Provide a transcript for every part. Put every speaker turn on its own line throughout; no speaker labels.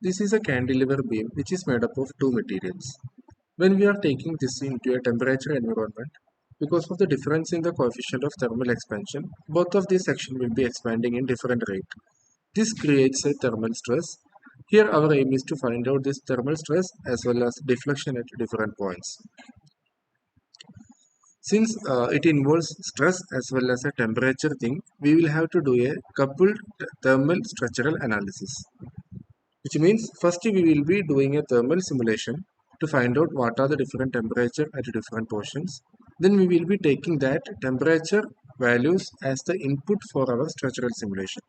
This is a cantilever beam which is made up of two materials. When we are taking this into a temperature environment, because of the difference in the coefficient of thermal expansion, both of these sections will be expanding in different rate. This creates a thermal stress. Here our aim is to find out this thermal stress as well as deflection at different points. Since it involves stress as well as a temperature thing, we will have to do a coupled thermal structural analysis. Which means first we will be doing a thermal simulation to find out what are the different temperature at different portions. Then we will be taking that temperature values as the input for our structural simulation.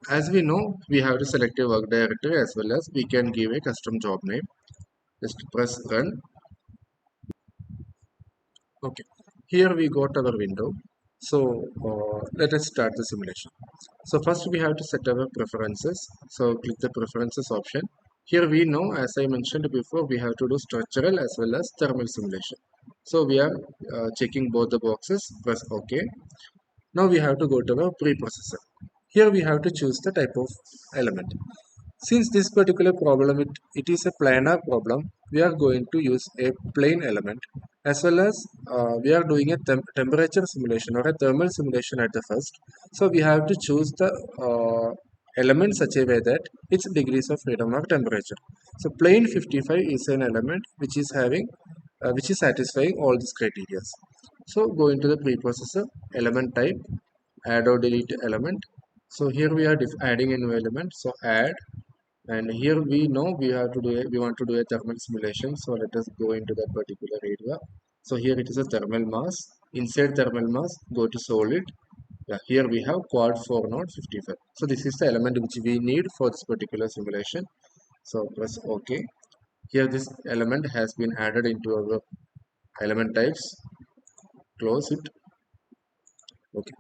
As we know, we have to select a work directory as well as we can give a custom job name. Just press run. Okay, here we got our window. So let us start the simulation. So first we have to set our preferences. So click the preferences option. Here we know, as I mentioned before, we have to do structural as well as thermal simulation. So we are checking both the boxes. Press OK. Now we have to go to our preprocessor. Here we have to choose the type of element. Since this particular problem it is a planar problem, we are going to use a plane element as well as we are doing a temperature simulation or a thermal simulation at the first. So we have to choose the element such a way that its degrees of freedom of temperature. So plane 55 is an element which is having which is satisfying all these criteria. So go into the preprocessor, element type, add or delete element. So here we are adding a new element. So add, and here we know we want to do a thermal simulation. So let us go into that particular area. So here it is a thermal mass. Inside thermal mass, go to solid. Yeah, here we have quad 4 node 55. So this is the element which we need for this particular simulation. So press OK. Here this element has been added into our element types. Close it. Okay.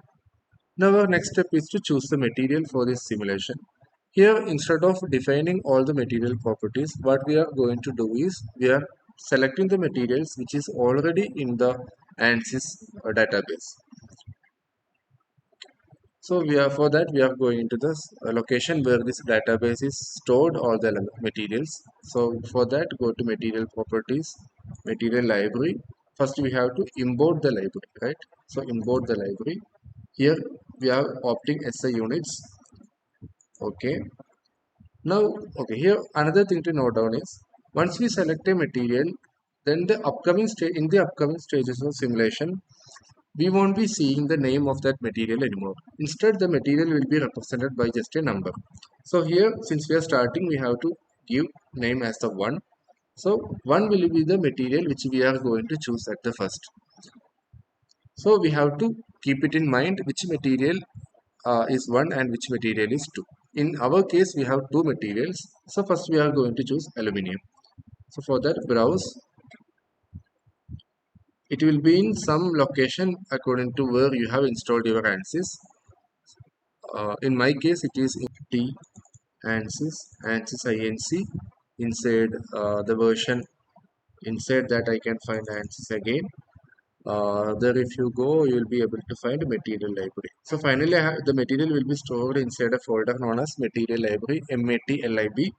Now our next step is to choose the material for this simulation. Here, instead of defining all the material properties, what we are going to do is we are selecting the materials which is already in the ANSYS database. So we are for that we are going into this location where this database is stored all the materials. So for that go to material properties, material library. First we have to import the library, right? So import the library. Here we are opting SI units. Okay. Now, okay, here another thing to note down is once we select a material, then the upcoming stage in the upcoming stages of simulation, we won't be seeing the name of that material anymore. Instead, the material will be represented by just a number. So here, since we are starting, we have to give name as the one. So one will be the material which we are going to choose at the first. So we have to keep it in mind which material is 1 and which material is 2. In our case, we have two materials. So first we are going to choose aluminium. So for that, browse. It will be in some location according to where you have installed your ANSYS. In my case, it is in T ANSYS, ANSYS INC. Inside the version, inside that I can find ANSYS again. There if you go you will be able to find material library. So finally the material will be stored inside a folder known as material library, MATLIB.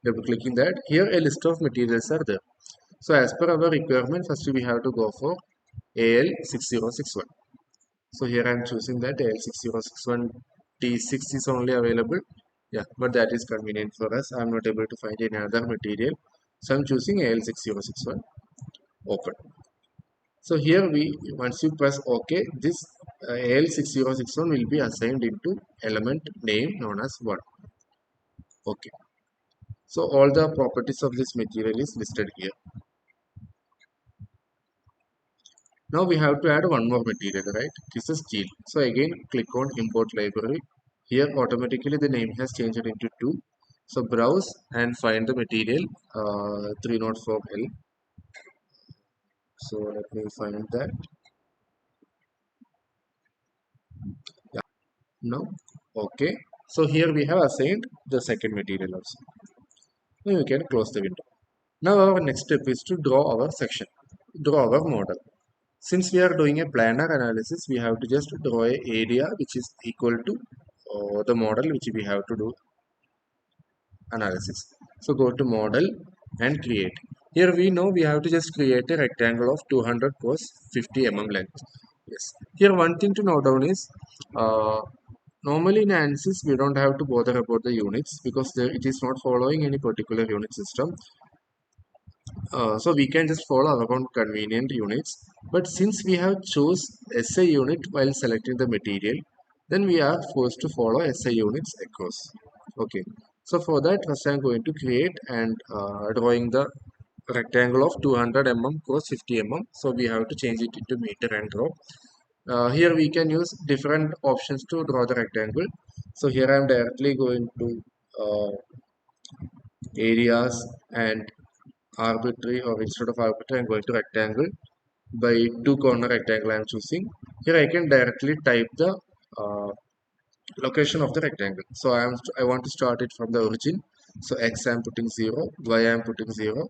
Double clicking that, here a list of materials are there. So as per our requirement, first we have to go for AL6061. So here I am choosing that AL6061. T6 is only available, yeah, but that is convenient for us. I am not able to find any other material, so I am choosing AL6061. Open. So here once you press OK, this AL6061 will be assigned into element name known as 1. Okay. So all the properties of this material is listed here. Now we have to add one more material, right? This is steel. So again click on import library. Here automatically the name has changed into 2. So browse and find the material 304L. So let me find that. Yeah. Now okay. So here we have assigned the second material also. Now you can close the window. Now our next step is to draw our section, draw our model. Since we are doing a planar analysis, we have to just draw a area which is equal to the model which we have to do. analysis. So go to model and create. Here we know we have to just create a rectangle of 200 cos 50 length. Yes. Here one thing to note down is normally in ANSYS we don't have to bother about the units because it is not following any particular unit system. So we can just follow our own convenient units. But since we have chose SI unit while selecting the material, then we are forced to follow SI units across. Okay. So for that, first I'm going to create and drawing the rectangle of 200 cross 50 So we have to change it into meter and draw. Here we can use different options to draw the rectangle. So here I'm directly going to areas and arbitrary, or instead of arbitrary I'm going to rectangle. By two corner rectangle I'm choosing. Here I can directly type the uh, location of the rectangle. So I want to start it from the origin. So x I'm putting 0, y I'm putting 0,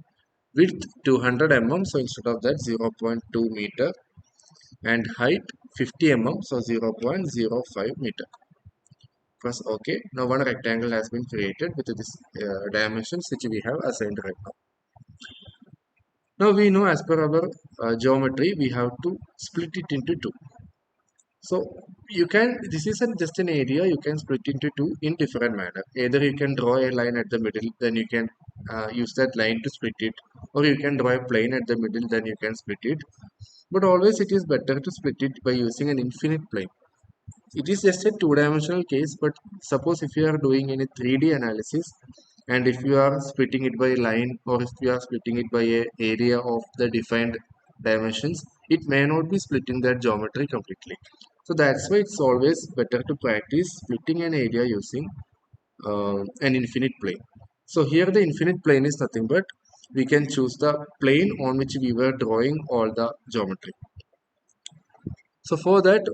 width 200 so instead of that 0.2 meter, and height 50 so 0.05 meter. Press OK. Now one rectangle has been created with this dimensions which we have assigned right now. Now we know as per our geometry we have to split it into two. So you can, this is just an area you can split into two in different manner. Either you can draw a line at the middle, then you can use that line to split it, or you can draw a plane at the middle, then you can split it. But always it is better to split it by using an infinite plane. It is just a two-dimensional case, but suppose if you are doing any 3D analysis, and if you are splitting it by line, or if you are splitting it by a area of the defined dimensions, it may not be splitting that geometry completely. So that's why it's always better to practice splitting an area using an infinite plane. So here the infinite plane is nothing but we can choose the plane on which we were drawing all the geometry. So for that,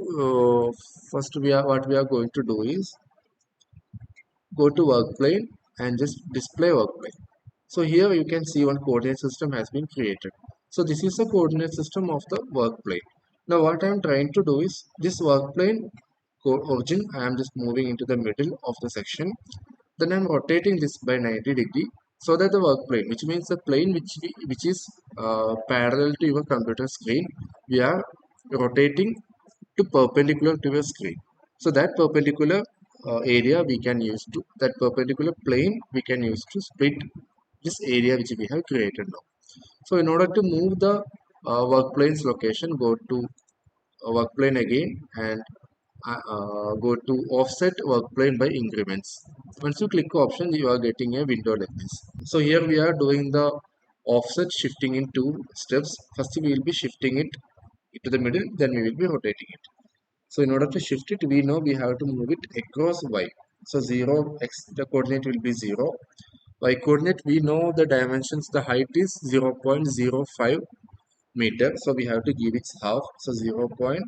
first what we are going to do is go to work plane and just display work plane. So here you can see one coordinate system has been created. So this is the coordinate system of the work plane. Now what I am trying to do is this work plane origin I am just moving into the middle of the section. Then I am rotating this by 90 degree so that the work plane, which means the plane which is parallel to your computer screen, we are rotating to perpendicular to your screen. So that perpendicular area we can use to, that perpendicular plane we can use to split this area which we have created now. So in order to move the work plane's location, go to work plane again and go to offset work plane by increments. Once you click option, you are getting a window like this. So here we are doing the offset shifting in two steps. First we will be shifting it to the middle, then we will be rotating it. So in order to shift it, we know we have to move it across y. So 0 x, the coordinate will be 0. Y coordinate, we know the dimensions, the height is 0.05 meter. So we have to give its half. So 0.025.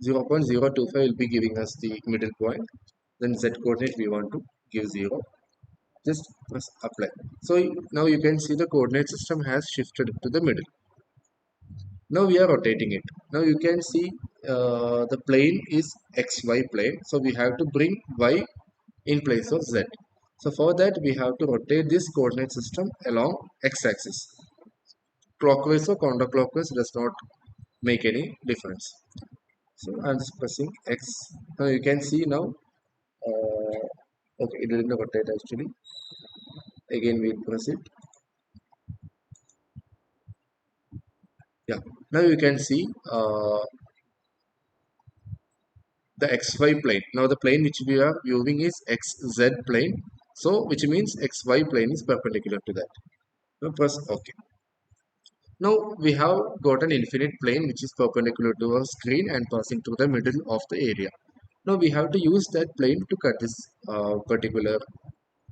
0.025 will be giving us the middle point. Then z coordinate we want to give 0. Just press apply. So now you can see the coordinate system has shifted to the middle. Now we are rotating it. Now you can see the plane is xy plane. So we have to bring y in place of z. So for that we have to rotate this coordinate system along x-axis. Clockwise or counterclockwise does not make any difference. So I'm just pressing x. Now you can see now. Okay, it didn't rotate actually. Again we press it. Yeah. Now you can see the xy plane. Now the plane which we are viewing is xz plane. So which means xy plane is perpendicular to that. Now press OK. Now we have got an infinite plane which is perpendicular to our screen and passing through the middle of the area. Now we have to use that plane to cut this particular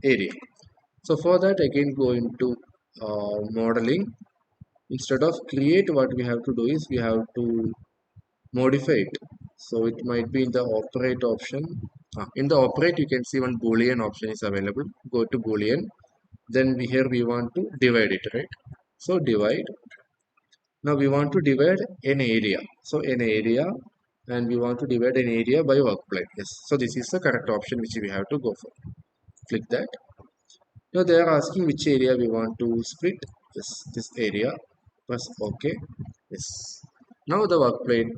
area. So for that again go into modeling. Instead of create, what we have to do is we have to modify it. So it might be in the operate option. In the operate, you can see one boolean option is available. Go to boolean. Then here we want to divide it, right? So divide. Now we want to divide an area. So an area, and we want to divide an area by work plane. Yes. So this is the correct option which we have to go for. Click that. Now they are asking which area we want to split. Yes, this area. Press OK. Yes. Now the work plane,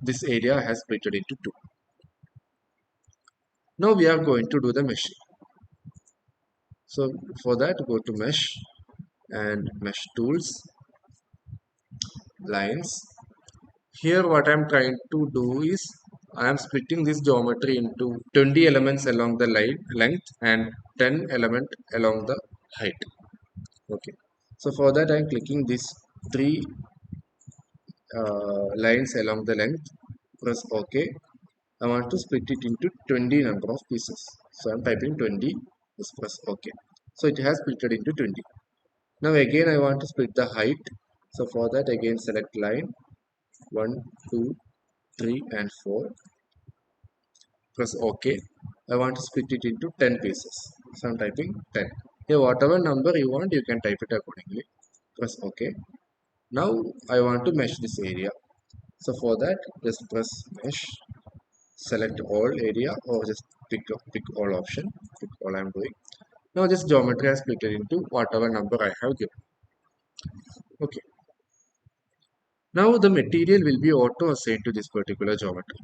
this area has split it into two. Now we are going to do the meshing. So for that, go to mesh and mesh tools, lines. Here what I am trying to do is I am splitting this geometry into 20 elements along the line length and 10 element along the height. Okay. So for that I am clicking these three lines along the length. Press OK. I want to split it into 20 number of pieces. So I am typing 20. Just press OK. So it has split it into 20. Now again I want to split the height. So for that again select line 1, 2, 3 and 4. Press OK. I want to split it into 10 pieces. So I'm typing 10. Here whatever number you want you can type it accordingly. Press OK. Now I want to mesh this area. So for that just press mesh, select all area or just pick all option, pick all I'm doing. Now this geometry has split it into whatever number I have given. Okay. Now the material will be auto assigned to this particular geometry.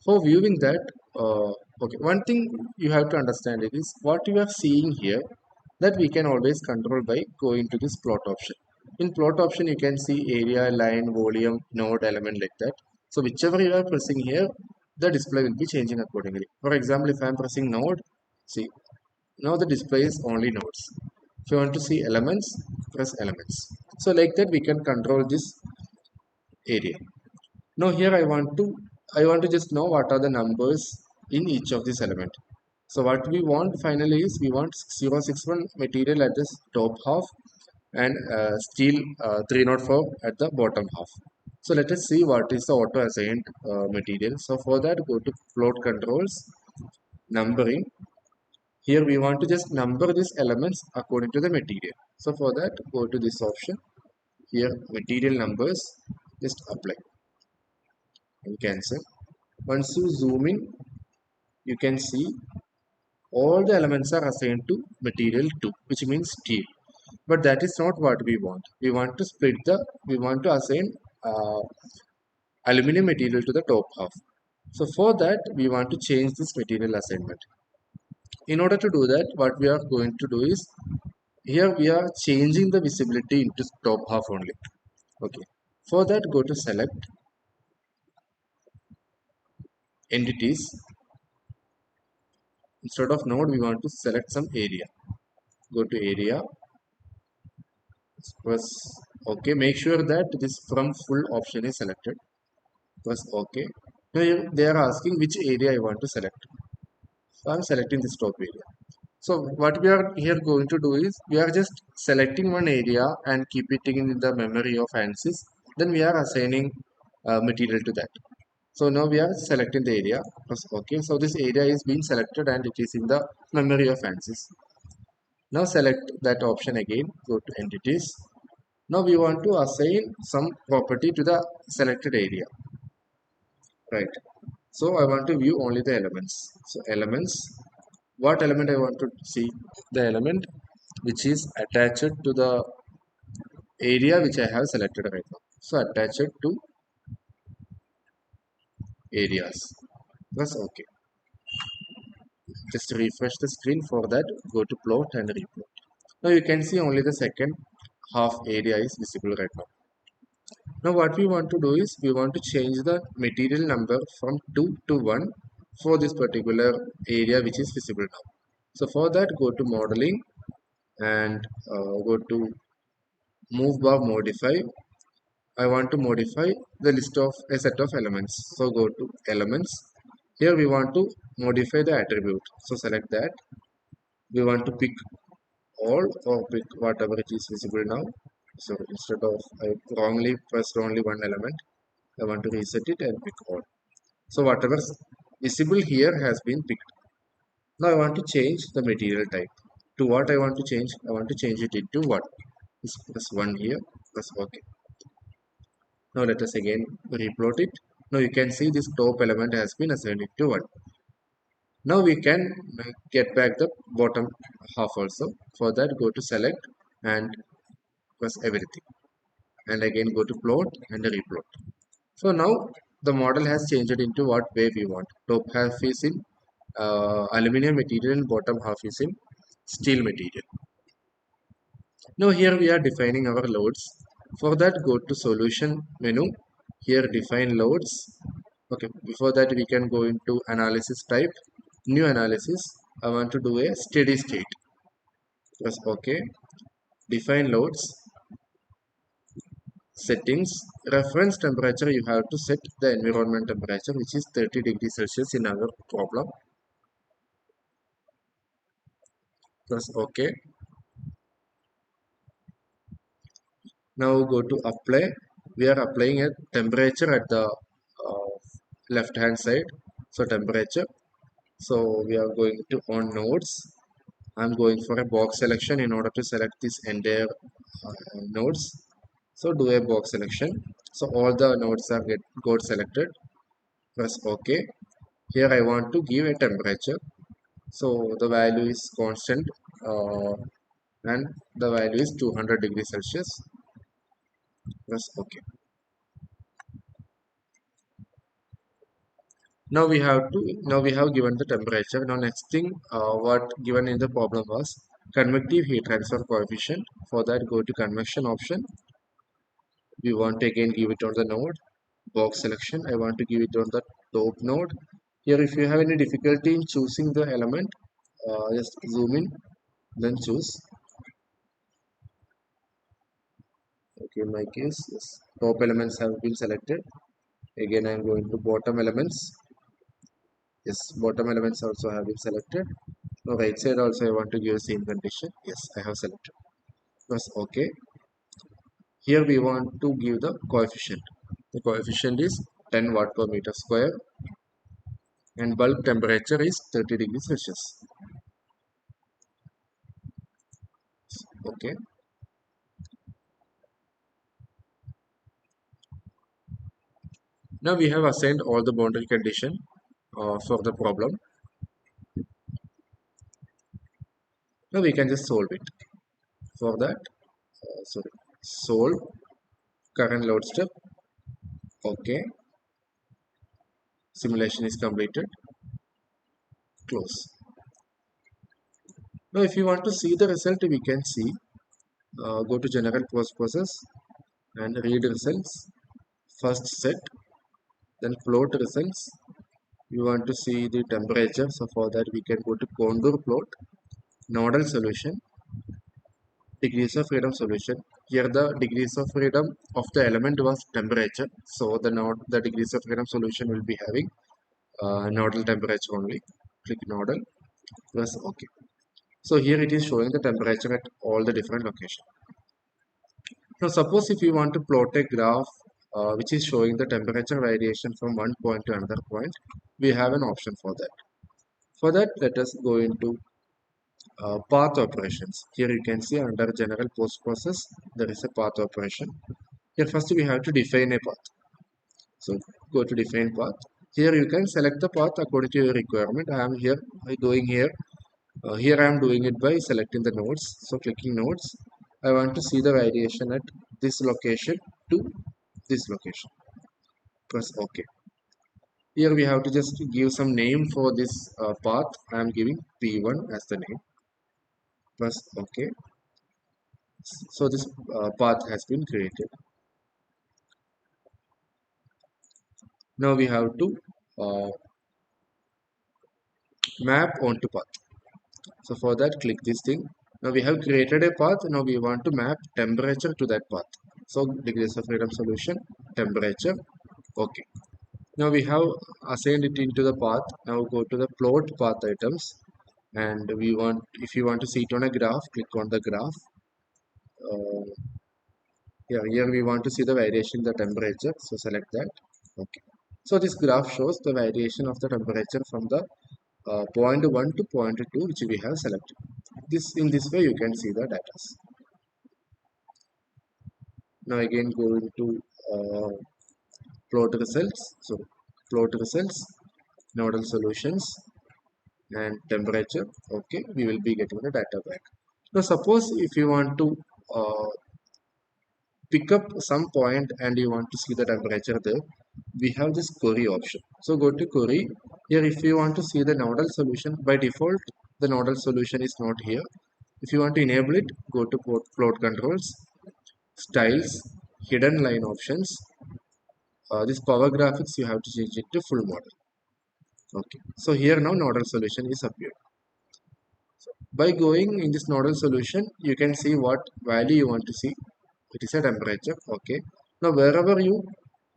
For viewing that, okay, one thing you have to understand is what you are seeing here that we can always control by going to this plot option. In plot option, you can see area, line, volume, node, element like that. So whichever you are pressing here, the display will be changing accordingly. For example, if I am pressing node, see, now the display is only nodes. If you want to see elements, press elements. So like that, we can control this area. Now here I want to just know what are the numbers in each of this element. So what we want finally is we want 061 material at the top half and steel 304 at the bottom half. So let us see what is the auto assigned material. So for that go to float controls, numbering. Here we want to just number these elements according to the material. So for that go to this option. Here material numbers, just apply and cancel. Once you zoom in, you can see all the elements are assigned to material 2, which means steel. But that is not what we want. We want to assign uh, aluminum material to the top half. So for that, we want to change this material assignment. In order to do that, what we are going to do is, here we are changing the visibility into top half only. Okay. For that, go to select entities. Instead of node, we want to select some area. Go to area, press OK. Make sure that this from full option is selected. Press OK. Now they are asking which area I want to select. So I'm selecting this top area. So what we are here going to do is we are just selecting one area and keep it in the memory of ANSYS. Then we are assigning material to that. So now we are selecting the area. Press OK. So this area is being selected and it is in the memory of ANSYS. Now select that option again. Go to entities. Now we want to assign some property to the selected area, right? So I want to view only the elements. So elements, what element I want to see? The element which is attached to the area which I have selected right now. So attach it to areas. Press OK. Just refresh the screen. For that, go to plot and replot. Now you can see only the second half area is visible right now. Now what we want to do is we want to change the material number from 2 to 1 for this particular area which is visible now. So for that go to modeling and go to move bar modify. I want to modify the list of a set of elements. So go to elements. Here we want to modify the attribute. So select that. We want to pick all or pick whatever it is visible now. So instead of I wrongly pressed only one element, I want to reset it and pick all. So whatever is visible here has been picked. Now I want to change the material type. To what I want to change? I want to change it into 1. Just press 1 here, press OK. Now let us again replot it. Now you can see this top element has been assigned to 1. Now we can get back the bottom half also. For that, go to select and press everything. And again go to plot and replot. So now the model has changed into what way we want. Top half is in aluminum material and bottom half is in steel material. Now here we are defining our loads. For that, go to solution menu. Here define loads. Okay, before that we can go into analysis type, new analysis. I want to do a steady state. Press OK. Define loads, settings, reference temperature. You have to set the environment temperature, which is 30 degrees Celsius in our problem. Press OK. Now go to apply. We are applying a temperature at the left hand side. So temperature. So we are going to on nodes. I'm going for a box selection in order to select this entire nodes. So do a box selection. So all the nodes are got selected. Press OK. Here I want to give a temperature. So the value is constant and the value is 200 degrees Celsius. Press OK. Now we have given the temperature. Now next thing what given in the problem was convective heat transfer coefficient. For that, go to convection option. We want to again give it on the node box selection. I want to give it on the top node. Here if you have any difficulty in choosing the element, just zoom in, then choose. Okay, in my case, yes, top elements have been selected. Again, I am going to bottom elements. Yes, bottom elements also have been selected. Now right side also I want to give same condition. Yes, I have selected. Press OK. Here we want to give the coefficient. The coefficient is 10 watt per meter square and bulb temperature is 30 degrees Celsius. Okay. Now we have assigned all the boundary condition for the problem. Now we can just solve it. For that, solve current load step. Okay. Simulation is completed. Close. Now if you want to see the result, we can see. Go to general post process and read results. First set, then plot results. You want to see the temperature, so for that we can go to contour plot, nodal solution, degrees of freedom solution. Here the degrees of freedom of the element was temperature, so the degrees of freedom solution will be having nodal temperature only. Click nodal, press OK. So here it is showing the temperature at all the different locations. Now suppose if you want to plot a graph which is showing the temperature variation from one point to another point, we have an option for that. For that, let us go into path operations. Here you can see under general post process, there is a path operation. Here first we have to define a path. So go to define path. Here you can select the path according to your requirement. I am here by going here. Here I am doing it by selecting the nodes. So clicking nodes. I want to see the variation at this location to this location. Press OK. Here we have to just give some name for this path. I am giving P1 as the name. Press OK. So this path has been created. Now we have to map onto path. So for that, click this thing. Now we have created a path. Now we want to map temperature to that path. So degrees of freedom solution, temperature. Okay. Now we have assigned it into the path. Now go to the plot path items. And we want, if you want to see it on a graph, click on the graph. Here we want to see the variation in the temperature. So select that. Okay. So this graph shows the variation of the temperature from the point 1 to point 2 which we have selected. In this way you can see the data. Now again go into uh, plot results. So plot results, nodal solutions, and temperature. Okay, we will be getting the data back. Now suppose if you want to uh, pick up some point and you want to see the temperature there, we have this query option. So go to query. Here if you want to see the nodal solution, by default the nodal solution is not here. If you want to enable it, go to plot controls, styles, hidden line options. This power graphics you have to change it to full model. Okay, so here now nodal solution is appeared. By going in this nodal solution, you can see what value you want to see. It is a temperature. Okay. Now wherever you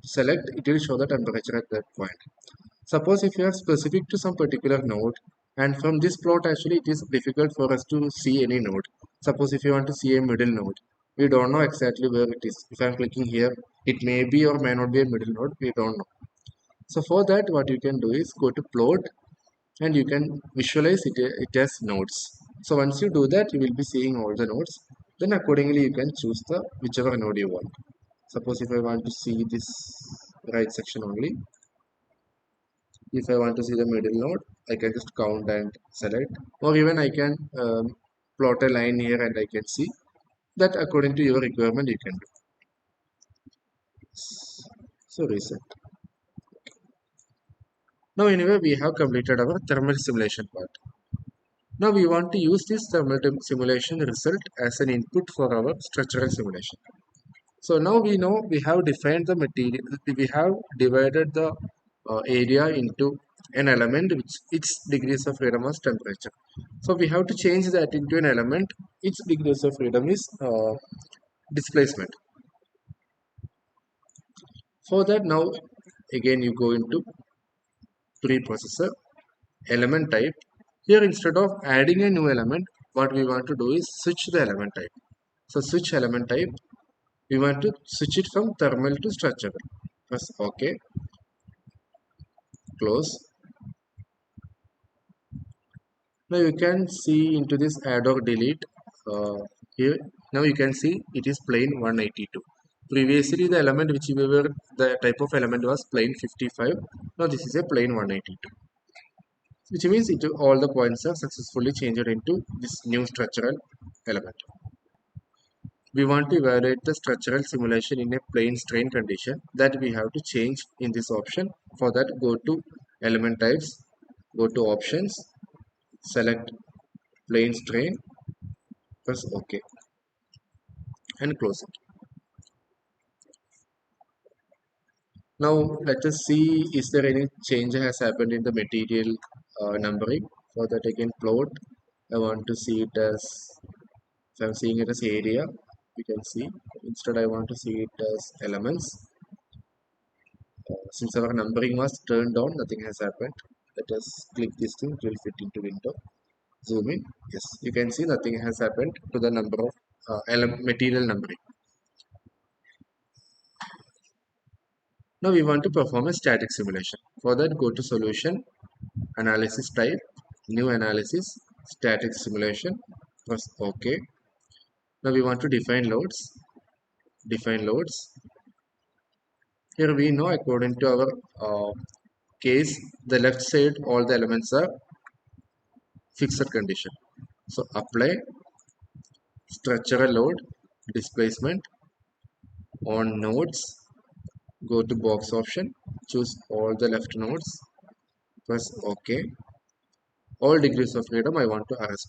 select, it will show the temperature at that point. Suppose if you are specific to some particular node, and from this plot actually it is difficult for us to see any node. Suppose if you want to see a middle node, we don't know exactly where it is. If I am clicking here, it may be or may not be a middle node. We don't know. So for that, what you can do is go to plot and you can visualize it as nodes. So once you do that, you will be seeing all the nodes. Then accordingly, you can choose the whichever node you want. Suppose if I want to see this right section only, if I want to see the middle node, I can just count and select, or even I can plot a line here and I can see that according to your requirement you can do. So reset. Now anyway, we have completed our thermal simulation part. Now we want to use this thermal simulation result as an input for our structural simulation. So now we know we have defined the material, we have divided the area into an element which its degrees of freedom is temperature. So we have to change that into an element its degrees of freedom is displacement. For that now again you go into preprocessor, element type. Here instead of adding a new element, what we want to do is switch the element type. So switch element type, we want to switch it from thermal to structural. Press OK, close. Now you can see into this add or delete. Here now you can see it is plane 182. Previously the element which we were, the type of element was plane 55. Now this is a plane 182, which means it all the points are successfully changed into this new structural element. We want to evaluate the structural simulation in a plane strain condition, that we have to change in this option. For that, go to element types, go to options, select plane strain, press OK and close it. Now let us see, is there any change has happened in the material numbering. For that again plot, I want to see it as, if I'm seeing it as area, you can see, instead I want to see it as elements. Since our numbering was turned on, nothing has happened. Let us click this thing, it will fit into window. Zoom in. Yes, you can see nothing has happened to the number of material numbering. Now we want to perform a static simulation. For that, go to solution, analysis type, new analysis, static simulation, press OK. Now we want to define loads. Define loads. Here we know according to our case, the left side all the elements are fixed condition. So apply structural load, displacement on nodes, go to box option, choose all the left nodes, press OK. All degrees of freedom I want to arrest,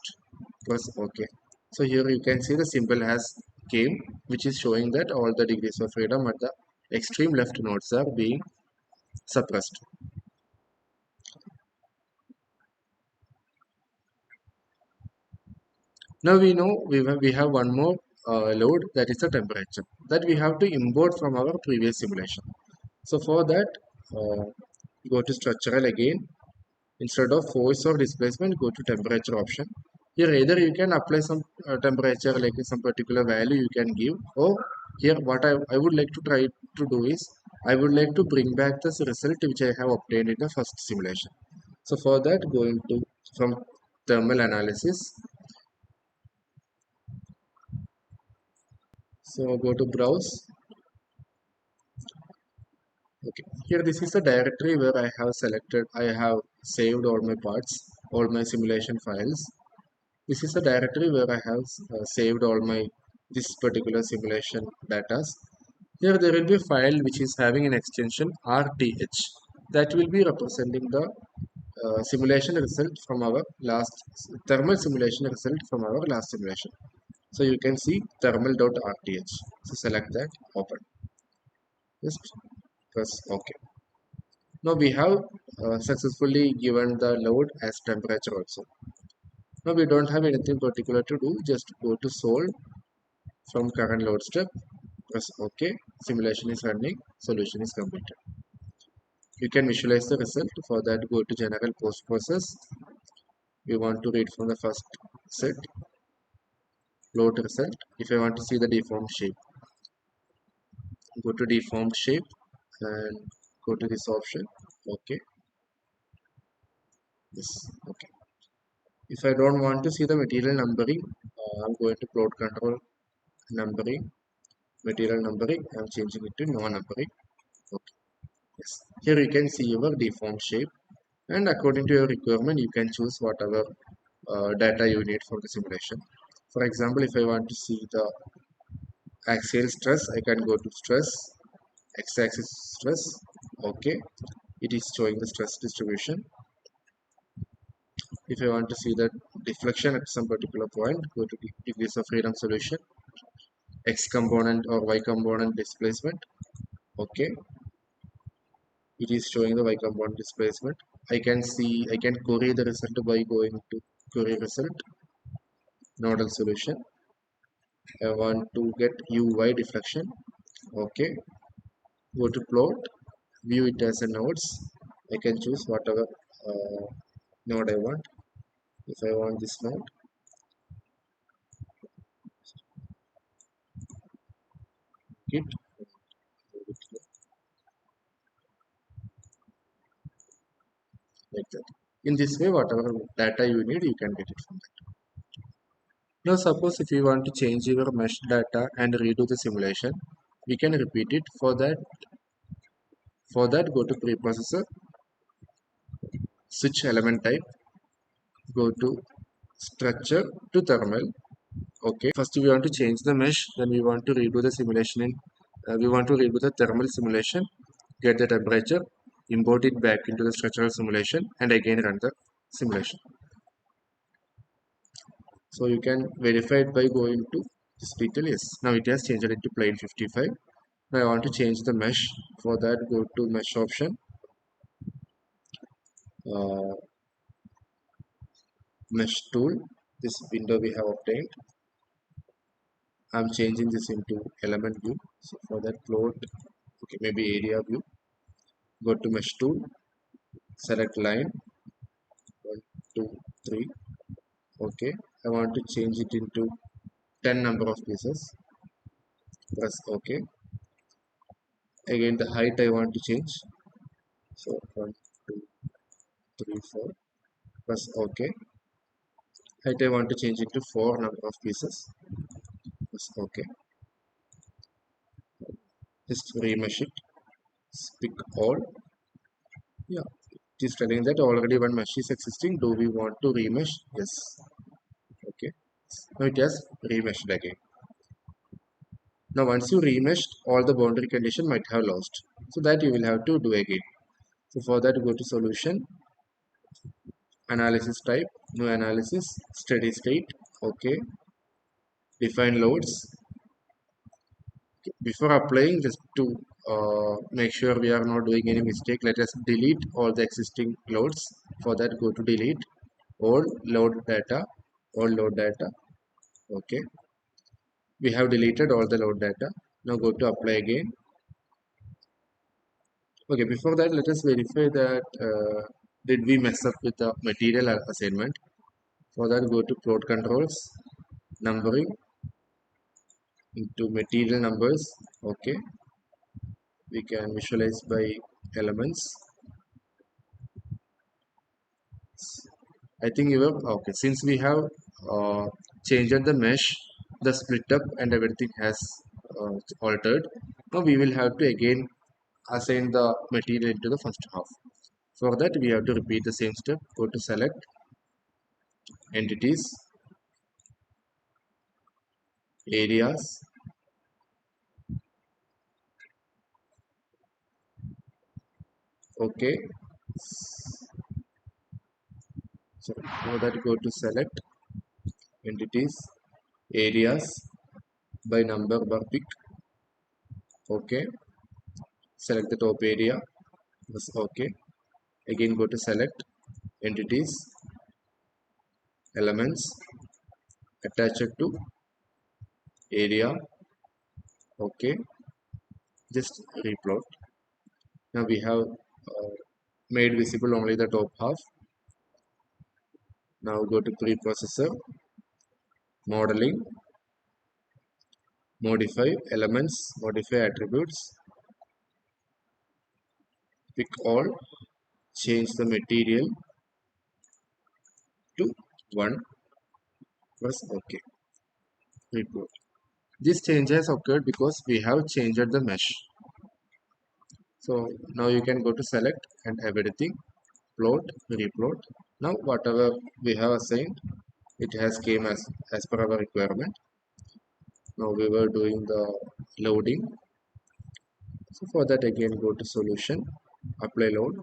press OK. So here you can see the symbol has came, which is showing that all the degrees of freedom at the extreme left nodes are being suppressed. Now we know we have one more load, that is the temperature, that we have to import from our previous simulation. So for that, go to structural again. Instead of force or displacement, go to temperature option. Here either you can apply some temperature like some particular value you can give, or here what I would like to try to do is I would like to bring back this result which I have obtained in the first simulation. So for that, go into from thermal analysis. So go to browse, Okay, here this is the directory where I have saved all my parts, all my simulation files. This is the directory where I have saved all my this particular simulation data. Here there will be a file which is having an extension RTH that will be representing the simulation result from our last thermal simulation result from our last simulation. So you can see thermal.rth. So select that, open. Just press OK. Now we have successfully given the load as temperature also. Now we don't have anything particular to do. Just go to solve from current load step. Press OK. Simulation is running. Solution is completed. You can visualize the result. For that, go to General Post Process. We want to read from the first set. Load result. If I want to see the deformed shape, go to deformed shape and go to this option. Okay. Yes. Okay. If I don't want to see the material numbering, I'm going to plot control numbering, material numbering. I'm changing it to no numbering. Okay. Yes. Here you can see your deformed shape, and according to your requirement, you can choose whatever data you need for the simulation. For example, if I want to see the axial stress, I can go to stress, x-axis stress. Okay. It is showing the stress distribution. If I want to see the deflection at some particular point, go to degrees of freedom solution, x component or y component displacement. Okay, it is showing the y component displacement. I can query the result by going to query result, nodal solution. I want to get uy deflection. Okay, go to plot, view it as a nodes. I can choose whatever node I want. If I want this node, it like that. In this way, whatever data you need, you can get it from that. Now, suppose if you want to change your mesh data and redo the simulation, we can repeat it. For that, go to preprocessor, switch element type, go to structure to thermal. Okay. First, we want to change the mesh. Then we want to redo the simulation. We want to redo the thermal simulation, get the temperature, import it back into the structural simulation, and again run the simulation. So you can verify it by going to this detail. Yes, now it has changed it to plane 55. Now I want to change the mesh. For that, go to mesh option, uh, mesh tool. This window we have obtained. I'm changing this into element view. So for that, plot, okay, maybe area view. Go to mesh tool, select line 1, 2, 3. Okay, I want to change it into 10 number of pieces. Press OK. Again, the height I want to change. So 1, 2, 3, 4. Press OK. Height I want to change it to 4 number of pieces. Press OK. Just remesh it. Pick all. Yeah, it is telling that already one mesh is existing. Do we want to remesh? Yes. Okay. Now it has remeshed again. Now once you remeshed, all the boundary condition might have lost. So that you will have to do again. So for that, go to solution, analysis type, new analysis, steady state. Okay. Define loads. Before applying, just to make sure we are not doing any mistake, let us delete all the existing loads. For that, go to delete all load data, okay. We have deleted all the load data. Now go to apply again. Okay, before that, let us verify that did we mess up with the material assignment. For that, go to plot controls, numbering into material numbers. Okay, we can visualize by elements. I think you have okay. Since we have changed the mesh, the split up and everything has altered. Now we will have to again assign the material into the first half. For that, we have to repeat the same step. Go to select entities, areas, okay. So for that, go to select entities, areas by number per pick, okay. Select the top area, yes, okay. Again, go to select entities, elements, attach it to area, okay. Just replot. Now we have made visible only the top half. Now go to preprocessor, modeling, modify elements, modify attributes, pick all, change the material to 1, press OK, report. This change has occurred because we have changed the mesh. So now you can go to select and everything, plot, replot. Now whatever we have assigned, it has came as per our requirement. Now we were doing the loading. So for that again go to solution, apply load,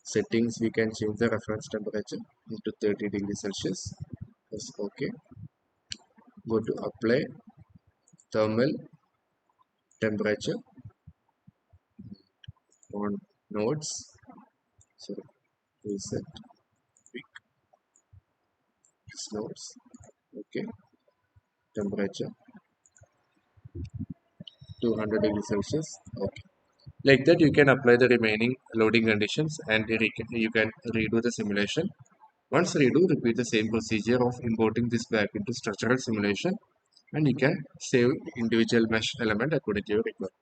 settings we can change the reference temperature into 30 degrees Celsius. Press OK. Go to apply thermal temperature on nodes. So reset pick nodes. Okay. Temperature 200 degrees Celsius. Okay. Like that, you can apply the remaining loading conditions and you can redo the simulation. Once redo, repeat the same procedure of importing this back into structural simulation and you can save individual mesh element according to your requirement.